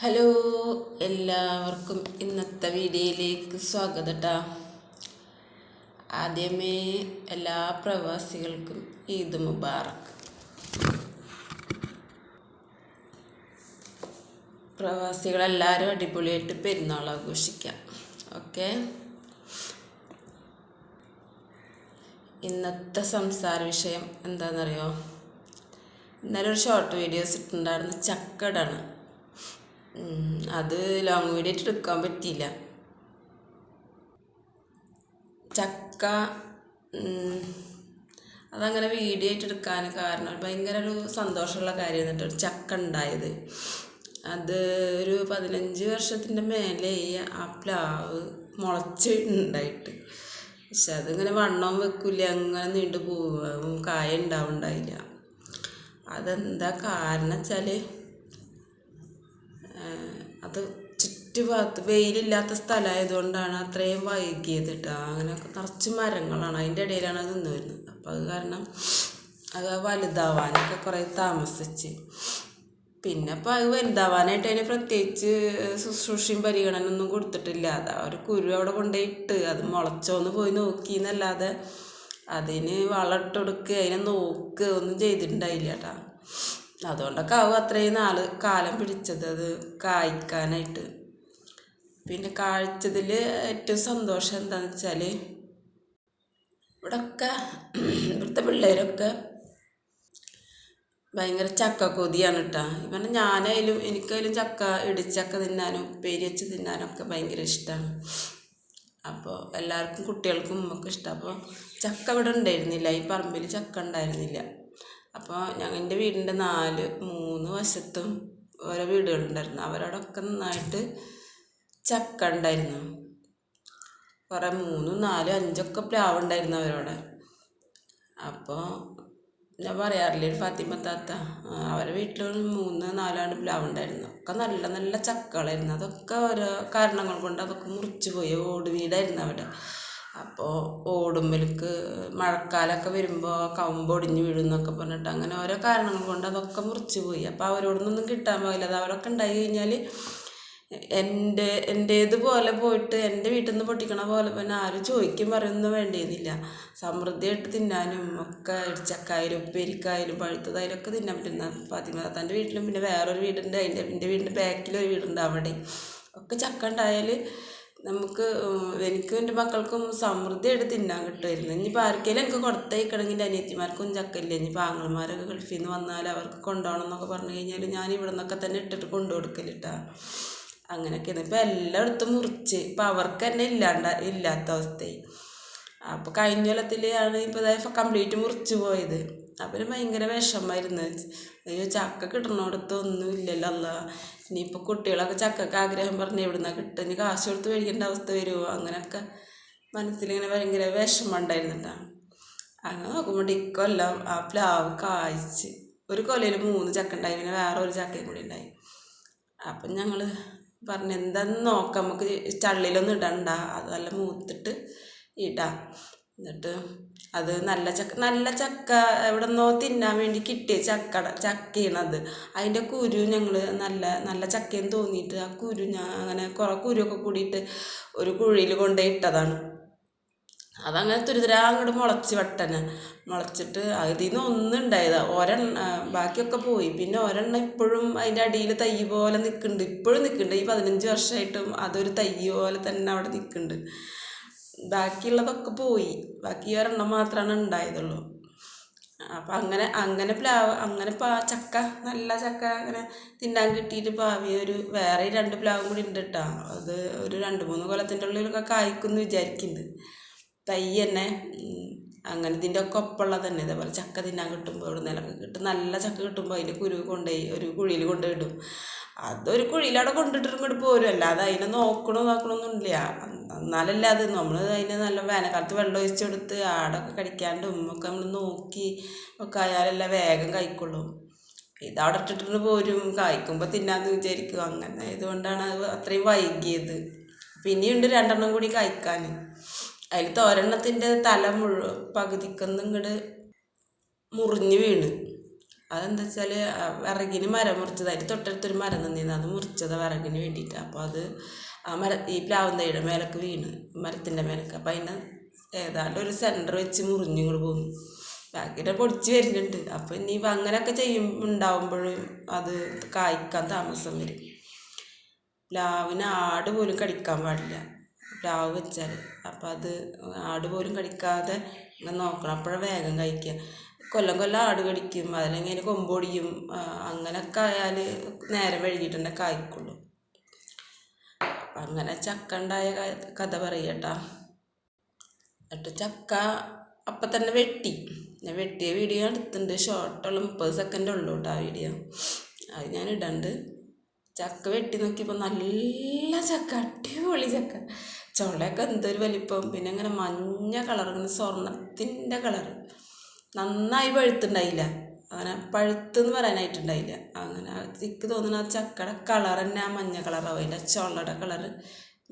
Hello, എല്ലാവർക്കും ഇന്നത്തെ വീഡിയോയിലേക്ക് സ്വാഗതം ട്ടാ. ആദ്യമേ എല്ലാ പ്രവാസികൾക്കും ഈദ് മുബാറക്ക്. പ്രവാസികളെല്ലാവരും അടിപൊളിയായിട്ട് പെരുന്നാൾ ആഘോഷിക്കാം. ഓക്കെ, ഇന്നത്തെ സംസാര വിഷയം എന്താണെന്നറിയോ? ഇന്നലെ ഒരു ഷോർട്ട് വീഡിയോസ് ഇട്ടുണ്ടായിരുന്നു, ചക്കടാണ്. അത് ലോങ് വീഡിയോ ആയിട്ട് എടുക്കാൻ പറ്റിയില്ല. ചക്ക അതങ്ങനെ വീഡിയോ ആയിട്ട് എടുക്കാൻ കാരണം ഭയങ്കര ഒരു സന്തോഷമുള്ള കാര്യമായിരുന്നു ഒരു ചക്ക ഉണ്ടായത്. അത് ഒരു 15 വർഷത്തിൻ്റെ മേലെ ആ പ്ലാവ് മുളച്ച് ഉണ്ടായിട്ട്. പക്ഷെ അതിങ്ങനെ വണ്ണവും വെക്കില്ല, അങ്ങനെ നീണ്ടു പോവും, കായ ഉണ്ടാവുണ്ടായില്ല. അതെന്താ കാരണം വെച്ചാൽ അത് ചുറ്റുഭാഗത്ത് വെയിലില്ലാത്ത സ്ഥലമായതുകൊണ്ടാണ് അത്രയും വൈകിയത് കേട്ടോ. അങ്ങനെയൊക്കെ നിറച്ച് മരങ്ങളാണ്, അതിൻ്റെ ഇടയിലാണ് അത് നിന്ന് വരുന്നത്. അപ്പോൾ അത് കാരണം അത് വലുതാവാനൊക്കെ കുറേ താമസിച്ച്. പിന്നെ അപ്പോൾ അത് വലുതാവാനായിട്ട് അതിന് പ്രത്യേകിച്ച് ശുശ്രൂഷയും പരിഗണനയൊന്നും കൊടുത്തിട്ടില്ല. അത് ഒരു കുരു അവിടെ കൊണ്ടുപോയിട്ട് അത് മുളച്ചോന്ന് പോയി നോക്കി എന്നല്ലാതെ അതിന് വളമിട്ട് കൊടുക്കുക, അതിനെ നോക്കുക ഒന്നും ചെയ്തിട്ടുണ്ടായില്ല കേട്ടോ. അതുകൊണ്ടൊക്കെ ആവും അത്രയും കാലം പിടിച്ചത് അത് കായ്ക്കാനായിട്ട്. പിന്നെ കാഴ്ചതിൽ ഏറ്റവും സന്തോഷം എന്താണെന്ന് വെച്ചാൽ ഇവിടുത്തെ പിള്ളേരൊക്കെ ഭയങ്കര ചക്ക കൊതിയാണ് കേട്ടോ. ഇവനെ ഞാനായാലും എനിക്കായാലും ചക്ക ഇടിച്ചക്ക തിന്നാനും ഉപ്പേരി വെച്ച് തിന്നാനൊക്കെ ഭയങ്കര ഇഷ്ടമാണ്. അപ്പോൾ എല്ലാവർക്കും കുട്ടികൾക്കും ഒക്കെ ഇഷ്ടം. അപ്പോൾ ചക്ക ഇവിടെ ഉണ്ടായിരുന്നില്ല, ഈ പറമ്പിൽ ചക്ക ഉണ്ടായിരുന്നില്ല. അപ്പോൾ എൻ്റെ വീടിൻ്റെ 3 വശത്തും ഓരോ വീടുകളുണ്ടായിരുന്നു. അവരോടൊക്കെ നന്നായിട്ട് ചക്ക ഉണ്ടായിരുന്നു. കുറേ 3, 4, 5 പ്ലാവ് ഉണ്ടായിരുന്നു അവരോടെ. അപ്പോൾ ഞാൻ പറയാറില്ലേ, ഫാത്തിമ താത്ത അവരുടെ വീട്ടിൽ 3, 4 പ്ലാവ് ഉണ്ടായിരുന്നു. ഒക്കെ നല്ല നല്ല ചക്കകളായിരുന്നു. അതൊക്കെ ഓരോ കാരണങ്ങൾ കൊണ്ട് അതൊക്കെ മുറിച്ച് പോയി. ഓട് വീടായിരുന്നു അവിടെ. അപ്പോൾ ഓടുമ്പലേക്ക് മഴക്കാലമൊക്കെ വരുമ്പോൾ കമ്പൊടിഞ്ഞ് വീഴുന്നൊക്കെ പറഞ്ഞിട്ട് അങ്ങനെ ഓരോ കാരണങ്ങൾ കൊണ്ട് അതൊക്കെ മുറിച്ച് പോയി. അപ്പോൾ അവരോടൊന്നും കിട്ടാൻ പോയില്ല. അത് അവരൊക്കെ ഉണ്ടായി കഴിഞ്ഞാൽ എൻ്റേതുപോലെ പോയിട്ട് എൻ്റെ വീട്ടിൽ നിന്ന് പൊട്ടിക്കണ പോലെ പിന്നെ ആരും ചോദിക്കും പറയുന്നത് വേണ്ടിയിരുന്നില്ല. സമൃദ്ധിയായിട്ട് തിന്നാനും ഒക്കെ ഇടിച്ചക്കായാലും ഉപ്പേരിക്കായാലും പഴുത്തതായാലും ഒക്കെ തിന്നാൻ പറ്റുന്ന ഫാത്തിമ താത്താൻ്റെ വീട്ടിലും പിന്നെ വേറൊരു വീടുണ്ട്, എൻ്റെ വീടിൻ്റെ ബാക്കിലൊരു വീടുണ്ട്, അവിടെ ഒക്കെ ചക്ക ഉണ്ടായാൽ നമുക്ക് എനിക്കും എൻ്റെ മക്കൾക്കും സമൃദ്ധിയായിട്ട് തിന്നാൻ കിട്ടുമായിരുന്നു. ഇനിയിപ്പോൾ ആർക്കെങ്കിലും എനിക്ക് കൊടുത്തയക്കണമെങ്കിൽ എൻ്റെ അനിയത്തിമാർക്കും ചക്കയില്ല. ഇനിയിപ്പോൾ ആങ്ങളമാരൊക്കെ ഗൾഫിൽ നിന്ന് വന്നാൽ അവർക്ക് കൊണ്ടുപോകണം എന്നൊക്കെ പറഞ്ഞു കഴിഞ്ഞാൽ ഞാൻ ഇവിടെ നിന്നൊക്കെ തന്നെ ഇട്ടിട്ട് കൊണ്ടു കൊടുക്കലിട്ടാ. അങ്ങനെയൊക്കെയാണ്. ഇപ്പോൾ എല്ലായിടത്തും മുറിച്ച് ഇപ്പം അവർക്ക് തന്നെ ഇല്ലാത്ത അവസ്ഥയായി. അപ്പോൾ കഴിഞ്ഞ കൊല്ലത്തിലാണ് ഇപ്പോൾ ഇതായപ്പോൾ കംപ്ലീറ്റ് മുറിച്ച് പോയത്. അപ്പം ഭയങ്കര വിഷമമായിരുന്നു. അയ്യോ, ചക്ക കിട്ടണോടത്തൊന്നും ഇല്ലല്ലോ അല്ല. ഇനിയിപ്പോൾ കുട്ടികളൊക്കെ ചക്കക്ക് ആഗ്രഹം പറഞ്ഞ് എവിടുന്നാണ് കിട്ടുക, ഇനി കാശ് കൊടുത്ത് മേടിക്കേണ്ട അവസ്ഥ വരുമോ, അങ്ങനെയൊക്കെ മനസ്സിലിങ്ങനെ ഭയങ്കര വിഷമം ഉണ്ടായിരുന്നു കേട്ടോ. അങ്ങനെ നോക്കുമ്പോൾ ഇക്കൊല്ലം ആ പ്ലാവ് കായ്ച്ച് ഒരു കൊലയിൽ 3 ചക്ക ഉണ്ടായി, പിന്നെ വേറെ ഒരു ചക്കയും കൂടി ഉണ്ടായി. അപ്പം ഞങ്ങൾ പറഞ്ഞു എന്താന്ന് നോക്കാം, നമുക്ക് ചള്ളിലൊന്നും ഇടണ്ട, അത് നല്ല മൂത്തിട്ട് ഇടാം. എന്നിട്ട് അത് നല്ല ചക്ക എവിടെ നിന്നോ തിന്നാൻ വേണ്ടി കിട്ടിയ ചക്കയാണത്. അതിൻ്റെ കുരു ഞങ്ങൾ നല്ല ചക്കയെന്ന് തോന്നിയിട്ട് ആ കുരു ഞാൻ അങ്ങനെ കുറേ കുരുവൊക്കെ കൂടിയിട്ട് ഒരു കുഴിയിൽ കൊണ്ടുപോയി ഇട്ടതാണ്. അതങ്ങനെ തുരിതുരാ അങ്ങോട്ട് മുളച്ചിട്ട് അതിൽ നിന്ന് ഒന്നുണ്ടായതാണ്. ബാക്കിയൊക്കെ പോയി. പിന്നെ ഒരെണ്ണം ഇപ്പോഴും അതിൻ്റെ അടിയിൽ തൈ പോലെ ഇപ്പോഴും നിൽക്കുന്നുണ്ട്. ഈ 15 വർഷമായിട്ടും അതൊരു തൈ പോലെ തന്നെ അവിടെ നിൽക്കുന്നുണ്ട്. ബാക്കിയുള്ളതൊക്കെ പോയി, ബാക്കി ഒരെണ്ണം മാത്രമാണ് ഉണ്ടായതുള്ളൂ. അപ്പം അങ്ങനെ പ്ലാവ് ചക്ക നല്ല ചക്ക അങ്ങനെ തിന്നാൻ കിട്ടിയിട്ട് വേറെ 2 പ്ലാവും കൂടി ഉണ്ട് കേട്ടോ. അത് ഒരു 2-3 കൊല്ലത്തിൻ്റെ ഉള്ളിലൊക്കെ കായ്ക്കുമെന്ന് വിചാരിക്കുന്നുണ്ട്. തൈ തന്നെ അങ്ങനെ ഇതിൻ്റെ ഒക്കെ ഒപ്പമുള്ളത് തന്നെ. ഇതേപോലെ ചക്ക തിന്നാൻ കിട്ടുമ്പോൾ ഇവിടെ നിലക്ക് കിട്ടും, നല്ല ചക്ക കിട്ടുമ്പോൾ അതിൻ്റെ കുരു കൊണ്ടുപോയി ഒരു കുഴിയിൽ കൊണ്ടുപോയിടും. അതൊരു കുഴിയിലവിടെ കൊണ്ടിട്ടിട്ട് ഇങ്ങോട്ട് പോരും. അല്ലാതെ അതിനെ നോക്കണമെന്നൊന്നുമില്ല. എന്നാലല്ല അത് നമ്മൾ അതിന് നല്ല വേനൽക്കാലത്ത് വെള്ളം ഒഴിച്ചെടുത്ത് ആടൊക്കെ കടിക്കാണ്ടും ഒക്കെ നമ്മൾ നോക്കി ഒക്കെ ആയാലല്ല വേഗം കഴിക്കുള്ളൂ. ഇതവിടെ ഇട്ടിട്ട് പോരും, കായ്ക്കുമ്പോൾ തിന്നാന്ന് വിചാരിക്കും. അങ്ങനെ ഇതുകൊണ്ടാണ് അത് അത്രയും വൈകിയത്. പിന്നെയുണ്ട് 2 കൂടി കായ്ക്കാൻ. അതിൽ ഒരെണ്ണത്തിൻ്റെ തല പകുതിക്കൊന്നും ഇങ്ങോട്ട് മുറിഞ്ഞ് വീണ്. അതെന്താ വെച്ചാൽ വിറകിന് മരം മുറിച്ചതായിട്ട് തൊട്ടടുത്തൊരു മരം നിന്നിരുന്നു, അത് മുറിച്ചതാണ് വിറകിന് വേണ്ടിയിട്ട്. അപ്പോൾ അത് ഈ പ്ലാവും തൈയുടെ മേലൊക്കെ വീണ്, മരത്തിൻ്റെ മേലൊക്കെ. അപ്പം അതിന് ഏതാണ്ട് ഒരു സെൻറ്റർ വെച്ച് മുറിഞ്ഞുകൊണ്ട് പോകുന്നു, ബാക്കിയുടെ പൊടിച്ച് വരുന്നുണ്ട്. അപ്പോൾ ഇനിയിപ്പോൾ അങ്ങനെയൊക്കെ ഉണ്ടാവുമ്പോഴും അത് കായ്ക്കാൻ താമസം വരും. പ്ലാവിന് ആട് പോലും കടിക്കാൻ പാടില്ല പ്ലാവ് വെച്ചാൽ. അപ്പം അത് ആട് പോലും കടിക്കാതെ ഇങ്ങനെ നോക്കണം, അപ്പോഴാണ് വേഗം കഴിക്കുക. കൊല്ലം ആട് കടിക്കും, അതല്ലെങ്കിൽ അതിന് കൊമ്പൊടിയും, അങ്ങനെയൊക്കെ ആയാൽ നേരെ വൈകിട്ടുണ്ടെ കായ്ക്കുള്ളൂ. അങ്ങനെ ചക്ക ഉണ്ടായ കഥ പറയട്ടാ. എന്നിട്ട് ചക്ക അപ്പം തന്നെ ഞാൻ വെട്ടിയ വീഡിയോ എടുത്തിട്ടുണ്ട്, ഷോർട്ടുള്ള 30 സെക്കൻഡ് ഉള്ളൂ കേട്ടോ ആ വീഡിയോ, അത് ഞാൻ ഇടണ്ട്. ചക്ക വെട്ടി നോക്കിയപ്പോൾ നല്ല ചക്ക, അടിപൊളി ചക്ക, ചുളയൊക്കെ എന്തൊരു വലിപ്പം, പിന്നെ ഇങ്ങനെ മഞ്ഞ കളർ, ഇങ്ങനെ സ്വർണത്തിൻ്റെ കളർ, നന്നായി പഴുത്തുണ്ടായില്ല, അങ്ങനെ പഴുത്തെന്ന് പറയാനായിട്ടുണ്ടായില്ല. അങ്ങനെ എനിക്ക് തോന്നുന്നു ആ ചക്കയുടെ കളർ തന്നെ ആ മഞ്ഞ കളറാവും, അതിൻ്റെ ചുളയുടെ കളറ്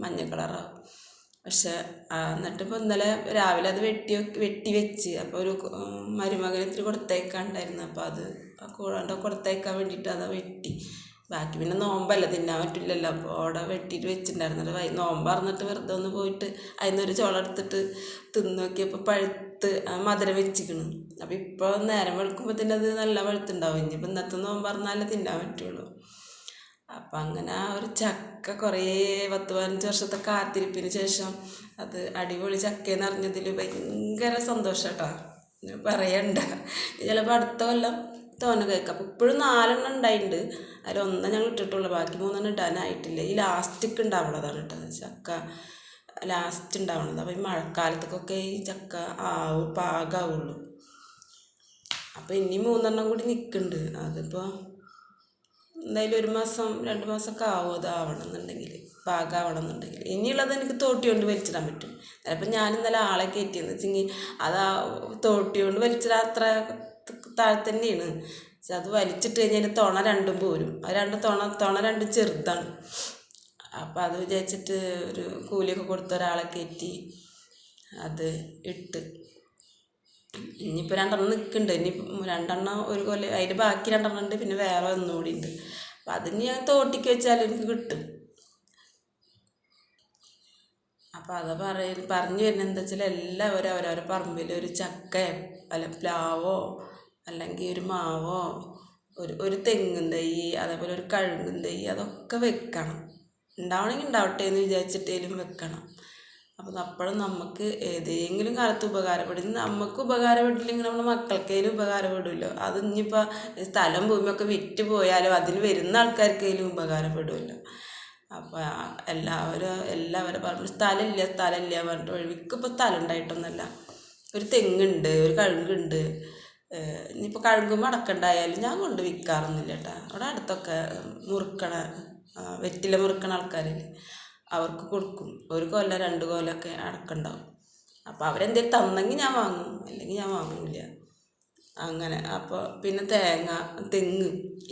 മഞ്ഞ കളറാവും. പക്ഷെ എന്നിട്ടിപ്പോൾ ഇന്നലെ രാവിലെ അത് വെട്ടി വെച്ച്, അപ്പോൾ ഒരു മരുമകന് ഇത്തിരി കൊടുത്തേക്കാണ്ടായിരുന്നു, അപ്പോൾ അത് കൊടുത്തേക്കാൻ വേണ്ടിയിട്ട് അത് വെട്ടി. ബാക്കി പിന്നെ നോമ്പല്ല, തിന്നാൻ പറ്റില്ലല്ലോ, അപ്പോൾ അവിടെ വെട്ടിയിട്ട് വെച്ചിട്ടുണ്ടായിരുന്നത്. നോമ്പ് അറിഞ്ഞിട്ട് വെറുതെ ഒന്ന് പോയിട്ട് അതിനൊരു ചോളം എടുത്തിട്ട് തിന്ന് നോക്കിയപ്പോൾ പഴുത്ത് മധുരം വെച്ചിക്കണം. അപ്പോൾ ഇപ്പോൾ നേരം വെളുക്കുമ്പോൾ തന്നെ അത് നല്ല പഴുത്തുണ്ടാവും. ഇനിയിപ്പോൾ ഇന്നത്തെ നോമ്പ് അറിഞ്ഞാലേ തിന്നാൻ പറ്റുള്ളൂ. അപ്പം അങ്ങനെ ആ ഒരു ചക്ക കുറേ 10-15 വർഷത്തെ കാത്തിരിപ്പിന് ശേഷം അത് അടിപൊളി ചക്കയെന്ന് അറിഞ്ഞതിൽ ഭയങ്കര സന്തോഷം കേട്ടോ, പറയണ്ട. ചിലപ്പോൾ അടുത്ത കൊല്ലം തോനെ കഴിക്കാം. അപ്പോൾ ഇപ്പോഴും 4 ഉണ്ടായിട്ടുണ്ട്, അതിലൊന്നും ഞങ്ങൾ ഇട്ടിട്ടുള്ളൂ, ബാക്കി 3 ഇടാനായിട്ടില്ല. ഈ ലാസ്റ്റിക്ക് ഉണ്ടാവുന്നതാണ് കേട്ടോ ചക്ക, ലാസ്റ്റ് ഉണ്ടാവുന്നത്. അപ്പോൾ ഈ മഴക്കാലത്തേക്കൊക്കെ ഈ ചക്ക പാകാവുള്ളൂ. അപ്പോൾ ഇനി 3 കൂടി നിൽക്കുന്നുണ്ട്, അതിപ്പോൾ എന്തായാലും 1 മാസം 2 മാസമൊക്കെ ആവും അത് ആവണമെന്നുണ്ടെങ്കിൽ, പാകമാവണമെന്നുണ്ടെങ്കിൽ. ഇനിയുള്ളത് എനിക്ക് തോട്ടി കൊണ്ട് വലിച്ചിടാൻ പറ്റും. ചിലപ്പോൾ ഞാൻ ഇന്നലെ ആളെ കയറ്റിയെന്ന് വെച്ചെങ്കിൽ അത് ആ തോട്ടി കൊണ്ട് വലിച്ചിടാൻ അത്ര താഴെ തന്നെയാണ്. പക്ഷെ അത് വലിച്ചിട്ട് കഴിഞ്ഞാൽ തുണ 2 പോരും, അത് തുണ 2 ചെറുതാണ്. അപ്പം അത് വിചാരിച്ചിട്ട് ഒരു കൂലിയൊക്കെ കൊടുത്ത ഒരാളെ കയറ്റി അത് ഇട്ട്. ഇനിയിപ്പോൾ 2 നിൽക്കുന്നുണ്ട്, ഇനി 2 ഒരു കൊല്ലം, അതിൻ്റെ ബാക്കി 2 ഉണ്ട്, പിന്നെ വേറെ ഒന്നുകൂടി ഉണ്ട്. അപ്പം അതിന് ഞാൻ തോട്ടിക്ക് വെച്ചാൽ എനിക്ക് കിട്ടും. അപ്പോൾ അത് പറഞ്ഞു വരുന്നത് എന്താ വെച്ചാൽ എല്ലാവരും അവരവരുടെ പറമ്പിൽ ഒരു ചക്കയോ അല്ല പ്ലാവോ അല്ലെങ്കിൽ ഒരു മാവോ ഒരു തെങ്ങും തൈ, അതേപോലെ ഒരു കഴുങ്ങും തൈ, അതൊക്കെ വെക്കണം. ഉണ്ടാവണമെങ്കിൽ ഉണ്ടാവട്ടെ എന്ന് വിചാരിച്ചിട്ടേലും വെക്കണം. അപ്പം അപ്പോഴും നമുക്ക് ഏതെങ്കിലും കാലത്ത് ഉപകാരപ്പെടും. നമുക്ക് ഉപകാരപ്പെട്ടില്ലെങ്കിൽ നമ്മുടെ മക്കൾക്കേലും ഉപകാരപ്പെടുമല്ലോ. അത് ഇനിയിപ്പോൾ സ്ഥലം ഭൂമിയൊക്കെ വിറ്റ് പോയാലും അതിന് വരുന്ന ആൾക്കാർക്കേലും ഉപകാരപ്പെടുമല്ലോ. അപ്പോൾ എല്ലാവരും പറഞ്ഞു സ്ഥലമില്ല പറഞ്ഞിട്ട് ഒഴിവിക്കിപ്പോൾ സ്ഥലം ഉണ്ടായിട്ടൊന്നുമല്ല. ഒരു തെങ്ങുണ്ട്, ഒരു കഴുങ്ങുണ്ട്. ഇനിയിപ്പോൾ കഴുകുമ്പോൾ അടക്കണ്ടായാലും ഞാൻ കൊണ്ട് വിൽക്കാറൊന്നുമില്ല കേട്ടോ. അവിടെ അടുത്തൊക്കെ വെറ്റില മുറുക്കണ ആൾക്കാരില്ലേ, അവർക്ക് കൊടുക്കും. 1 കൊല്ലം 2 കൊല്ലമൊക്കെ അടക്കണ്ടാവും. അപ്പോൾ അവരെന്തെങ്കിലും തന്നെങ്കിൽ ഞാൻ വാങ്ങും, അല്ലെങ്കിൽ ഞാൻ വാങ്ങില്ല അങ്ങനെ. അപ്പോൾ പിന്നെ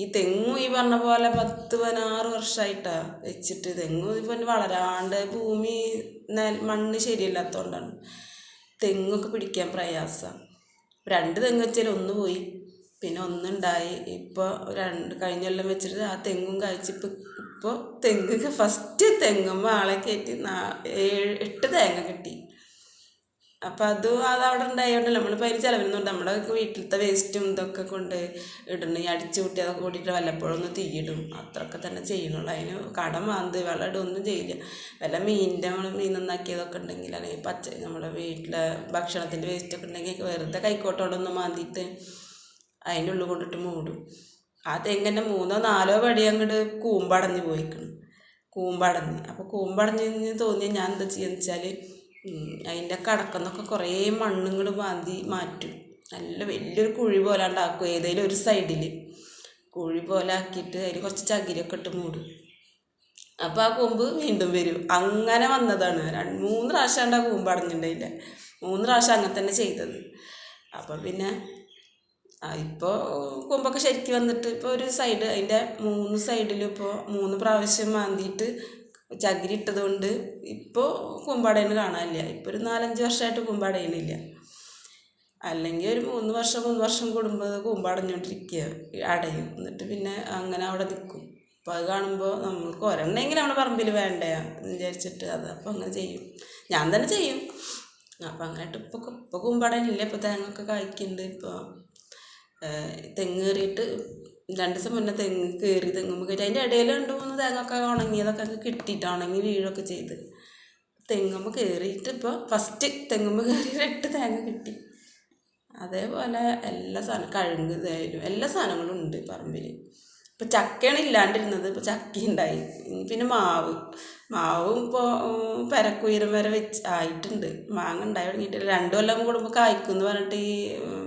ഈ തെങ്ങും ഈ പറഞ്ഞ പോലെ 10-16 വർഷമായിട്ടാണ് വെച്ചിട്ട്. തെങ്ങും ഇപ്പം വളരാണ്ട് ഭൂമി മണ്ണ് ശരിയല്ലാത്തതുകൊണ്ടാണ് തെങ്ങൊക്കെ പിടിക്കാൻ പ്രയാസമാണ്. 2 തെങ്ങ് വെച്ചാൽ 1 പോയി, പിന്നെ 1 ഉണ്ടായി. ഇപ്പോൾ കഴിഞ്ഞ കൊല്ലം വെച്ചിട്ട് ആ തെങ്ങും കഴിച്ചിപ്പോൾ ഫസ്റ്റ് തെങ്ങുമ്പോൾ ആളെ കയറ്റി 8 തേങ്ങ കിട്ടി. അപ്പം അതവിടെ ഉണ്ടായതുകൊണ്ടല്ലോ നമ്മളിപ്പോൾ അതിന് ചിലവിനുണ്ട്. നമ്മുടെ വീട്ടിലത്തെ വേസ്റ്റും ഇതൊക്കെ കൊണ്ട് ഇടണം, ഈ അടിച്ചു കൂട്ടി അതൊക്കെ കൂട്ടിയിട്ട് വല്ലപ്പോഴും ഒന്ന് തീയിടും, അത്രയൊക്കെ തന്നെ ചെയ്യണുള്ളൂ. അതിന് കടം മാന്ത് വെള്ളം ഇടുകയൊന്നും ചെയ്യില്ല. വല്ല മീൻ നന്നാക്കിയതൊക്കെ ഉണ്ടെങ്കിൽ, അല്ലെങ്കിൽ നമ്മുടെ വീട്ടിലെ ഭക്ഷണത്തിൻ്റെ വേസ്റ്റൊക്കെ ഉണ്ടെങ്കിൽ വെറുതെ കൈക്കോട്ടോടൊന്ന് മാന്തിയിട്ട് അതിൻ്റെ ഉള്ളിൽ കൊണ്ടിട്ട് മൂടും. ആ തെങ്ങിൻ്റെ 3-4 പടി അങ്ങോട്ട് കൂമ്പടഞ്ഞ് പോയിക്കണം, അപ്പോൾ കൂമ്പടഞ്ഞ് തോന്നിയാൽ ഞാൻ എന്താ ചെയ്യുക വെച്ചാൽ അതിൻ്റെ കടക്കുന്നൊക്കെ കുറേ മണ്ണുങ്ങൾ മാറ്റും. നല്ല വലിയൊരു കുഴി പോലെ ഉണ്ടാക്കും, ഏതെങ്കിലും ഒരു സൈഡിൽ കുഴി പോലെ ആക്കിയിട്ട് അതിൽ കുറച്ച് ചകിരിയൊക്കെ ഇട്ട് മൂടും. അപ്പോൾ ആ കൂമ്പ് വീണ്ടും വരും. അങ്ങനെ വന്നതാണ്. 3 പ്രാവശ്യം ആ കൂമ്പ് അടഞ്ഞിട്ടുണ്ടായില്ല, 3 പ്രാവശ്യം അങ്ങനെ തന്നെ ചെയ്തത്. അപ്പം പിന്നെ ഇപ്പോൾ കൂമ്പൊക്കെ ശരിക്കും വന്നിട്ട് ഇപ്പോൾ ഒരു സൈഡ്, അതിൻ്റെ 3 സൈഡിലും ഇപ്പോൾ 3 പ്രാവശ്യം മാന്തിയിട്ട് ചകിരി ഇട്ടത് കൊണ്ട് ഇപ്പോൾ കൂമ്പടയിന് കാണാനില്ല. ഇപ്പോൾ ഒരു 4-5 വർഷമായിട്ട് കൂമ്പടയണില്ല. അല്ലെങ്കിൽ ഒരു 3 വർഷം കൂടുമ്പോൾ അത് കൂമ്പടഞ്ഞുകൊണ്ടിരിക്കുക, അടയും. എന്നിട്ട് പിന്നെ അങ്ങനെ അവിടെ നിൽക്കും. അപ്പോൾ അത് കാണുമ്പോൾ നമ്മൾക്ക് ഒരെണ്ണമെങ്കിലും നമ്മുടെ പറമ്പിൽ വേണ്ടേ എന്ന് വിചാരിച്ചിട്ട് അത് അപ്പോൾ അങ്ങനെ ചെയ്യും. ഞാൻ തന്നെ ചെയ്യും. അപ്പം അങ്ങനെയിട്ട് ഇപ്പോൾ കൂമ്പടനില്ല. ഇപ്പോൾ തേങ്ങ ഒക്കെ കായ്ക്കുന്നുണ്ട്. ഇപ്പോൾ തെങ്ങ് കയറിയിട്ട് 2 ദിവസം മുന്നേ തെങ്ങ് കയറി, തെങ്ങുമ്പോൾ കയറി. അതിൻ്റെ ഇടയിൽ 2-3 തേങ്ങ ഒക്കെ ഉണങ്ങിയതൊക്കെ കിട്ടിയിട്ട് ഉണങ്ങി വീഴൊക്കെ ചെയ്ത്. തെങ്ങുമ്പോൾ കയറിയിട്ട് ഇപ്പോൾ ഫസ്റ്റ് തെങ്ങുമ്പോൾ കയറി 8 തേങ്ങ കിട്ടി. അതേപോലെ എല്ലാ സാധനം കഴുങ്ങ് ഇതായാലും എല്ലാ സാധനങ്ങളും ഉണ്ട് പറമ്പിൽ. ഇപ്പോൾ ചക്കയാണ് ഇല്ലാണ്ടിരുന്നത്, ഇപ്പോൾ ചക്ക ഉണ്ടായി. പിന്നെ മാവും ഇപ്പോൾ പെരക്കുയരം വരെ ആയിട്ടുണ്ട്. മാങ്ങ ഉണ്ടായി തുടങ്ങിയിട്ടില്ല. 2 കൊല്ലം കൂടുമ്പോൾ കായ്ക്കും എന്ന് പറഞ്ഞിട്ട് ഈ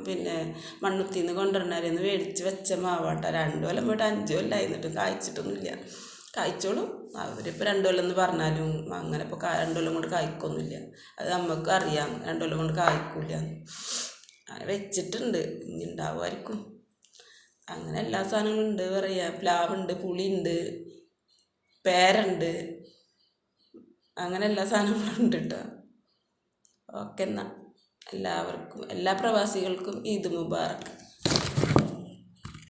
പിന്നെ മണ്ണുത്തിന്ന് കൊണ്ടുവരണവരെന്ന് മേടിച്ച് വെച്ച മാവാട്ട. 2 കൊല്ലം പോയിട്ട് 5 കൊല്ലമായി, എന്നിട്ട് കായ്ച്ചിട്ടൊന്നുമില്ല. കായ്ച്ചോളും അവരിപ്പോൾ 2 കൊല്ലം എന്ന് പറഞ്ഞാലും അങ്ങനെ ഇപ്പോൾ 2 കൊല്ലം കൊണ്ട് കായ്ക്കൊന്നുമില്ല. അത് നമുക്ക് അറിയാം 2 കൊല്ലം കൊണ്ട് കായ്ക്കില്ല. അങ്ങനെ വെച്ചിട്ടുണ്ട്, ഇനി ഉണ്ടാവുമായിരിക്കും. അങ്ങനെ എല്ലാ സാധനങ്ങളും ഉണ്ട് പറയുക. പ്ലാവുണ്ട്, പുളിയുണ്ട്, പേരുണ്ട്, അങ്ങനെ എല്ലാ സാധനങ്ങളും ഉണ്ട് കേട്ടോ. ഓക്കെ, എന്നാൽ എല്ലാവർക്കും, എല്ലാ പ്രവാസികൾക്കും ഈദ് മുബാറക്ക്.